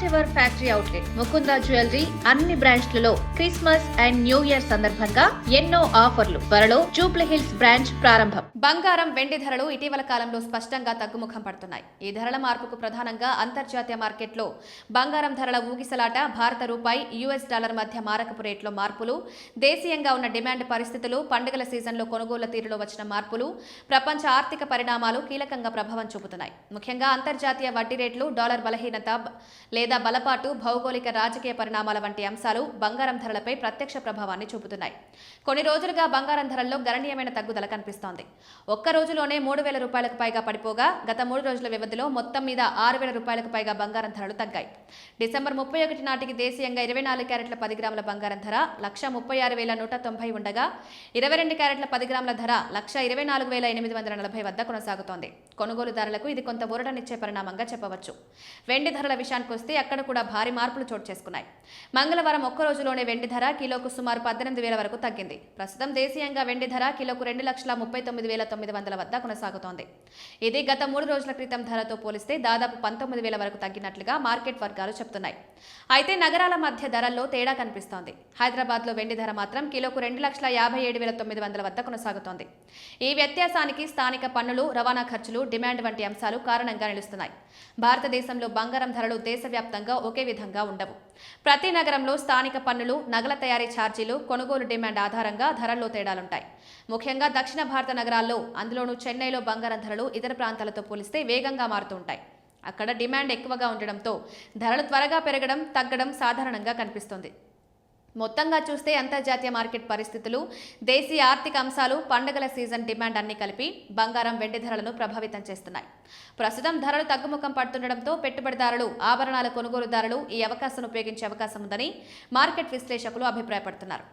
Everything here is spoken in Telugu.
First ever factory outlet Mukunda jewellery అన్ని బ్రాంచ్లలో క్రిస్మస్ అండ్ న్యూ ఇయర్ సందర్భంగా ఎన్నో ఆఫర్లు. త్వరలో జూబ్లీ హిల్స్ బ్రాంచ్ ప్రారంభం. బంగారం, వెండి ధరలు ఇటీవల కాలంలో స్పష్టంగా తగ్గుముఖం పడుతున్నాయి. ఈ ధరల మార్పుకు ప్రధానంగా అంతర్జాతీయ మార్కెట్లో బంగారం ధరల ఊగిసలాట, భారత రూపాయి, యుఎస్ డాలర్ మధ్య మారకపు రేట్లో మార్పులు, దేశీయంగా ఉన్న డిమాండ్ పరిస్థితులు, పండుగల సీజన్లో కొనుగోళ్ల తీరులో వచ్చిన మార్పులు, ప్రపంచ ఆర్థిక పరిణామాలు కీలకంగా ప్రభావం చూపుతున్నాయి. ముఖ్యంగా అంతర్జాతీయ వడ్డీ రేట్లు, డాలర్ బలహీనత లేదా బలపాటు, భౌగోళిక రాజకీయ పరిణామాల వంటి అంశాలు బంగారం ధరలపై ప్రత్యక్ష ప్రభావాన్ని చూపుతున్నాయి. కొన్ని రోజులుగా బంగారం ధరల్లో గణనీయమైన తగ్గుదల కనిపిస్తోంది. ఒక్క రోజులోనే 3,000 రూపాయలకు పైగా పడిపోగా గత 3 రోజుల వ్యవధిలో మొత్తం మీద 6,000 రూపాయలకు పైగా బంగారం ధరలు తగ్గాయి. డిసెంబర్ 31 నాటికి దేశీయంగా 24 క్యారెట్ల 10 గ్రాముల బంగారం ధర 136,190 ఉండగా 22 క్యారెట్ల 10 గ్రాముల ధర 124,840 వద్ద కొనసాగుతోంది. కొనుగోలుదారులకు ఇది కొంత ఊరటనిచ్చే పరిణామంగా చెప్పవచ్చు. వెండి ధరల విషయానికి వస్తే అక్కడ కూడా భారీ మార్పులు చోటు చేసుకున్నాయి. మంగళవారం ఒక్క రోజులోనే వెండి ధర కిలోకు సుమారు 18,000 వరకు తగ్గింది. ప్రస్తుతం దేశీయంగా వెండి ధర కిలోకు 2,39,900 వద్ద కొనసాగుతోంది. ఇది గత 3 రోజుల క్రితం ధరతో పోలిస్తే దాదాపు 19,000 వరకు తగ్గినట్లుగా మార్కెట్ వర్గాలు చెబుతున్నాయి. అయితే నగరాల మధ్య ధరల్లో తేడా కనిపిస్తోంది. హైదరాబాద్లో వెండి ధర మాత్రం కిలోకు 2,57,900 వద్ద కొనసాగుతోంది. ఈ వ్యత్యాసానికి స్థానిక పన్నులు, రవాణా ఖర్చులు, డిమాండ్ వంటి అంశాలు కారణంగా నిలుస్తున్నాయి. భారతదేశంలో బంగారం ధరలు దేశవ్యాప్తంగా ఒకే విధంగా ఉండవు. ప్రతి నగరంలో స్థానిక పన్నులు, నగల తయారీ ఛార్జీలు, కొనుగోలు డిమాండ్ ఆధారంగా ధరల్లో తేడాలుంటాయి. ముఖ్యంగా దక్షిణ భారత నగరాల్లో, అందులోనూ చెన్నైలో బంగారం ధరలు ఇతర ప్రాంతాలతో పోలిస్తే వేగంగా మారుతూ ఉంటాయి. అక్కడ డిమాండ్ ఎక్కువగా ఉండడంతో ధరలు త్వరగా పెరగడం, తగ్గడం సాధారణంగా కనిపిస్తుంది. మొత్తంగా చూస్తే అంతర్జాతీయ మార్కెట్ పరిస్థితులు, దేశీయ ఆర్థిక అంశాలు, పండుగల సీజన్ డిమాండ్ అన్ని కలిపి బంగారం, వెండి ధరలను ప్రభావితం చేస్తున్నాయి. ప్రస్తుతం ధరలు తగ్గుముఖం పడుతుండటంతో పెట్టుబడిదారులు, ఆభరణాల కొనుగోలుదారులు ఈ అవకాశాన్ని ఉపయోగించే అవకాశం ఉందని మార్కెట్ విశ్లేషకులు అభిప్రాయపడుతున్నారు.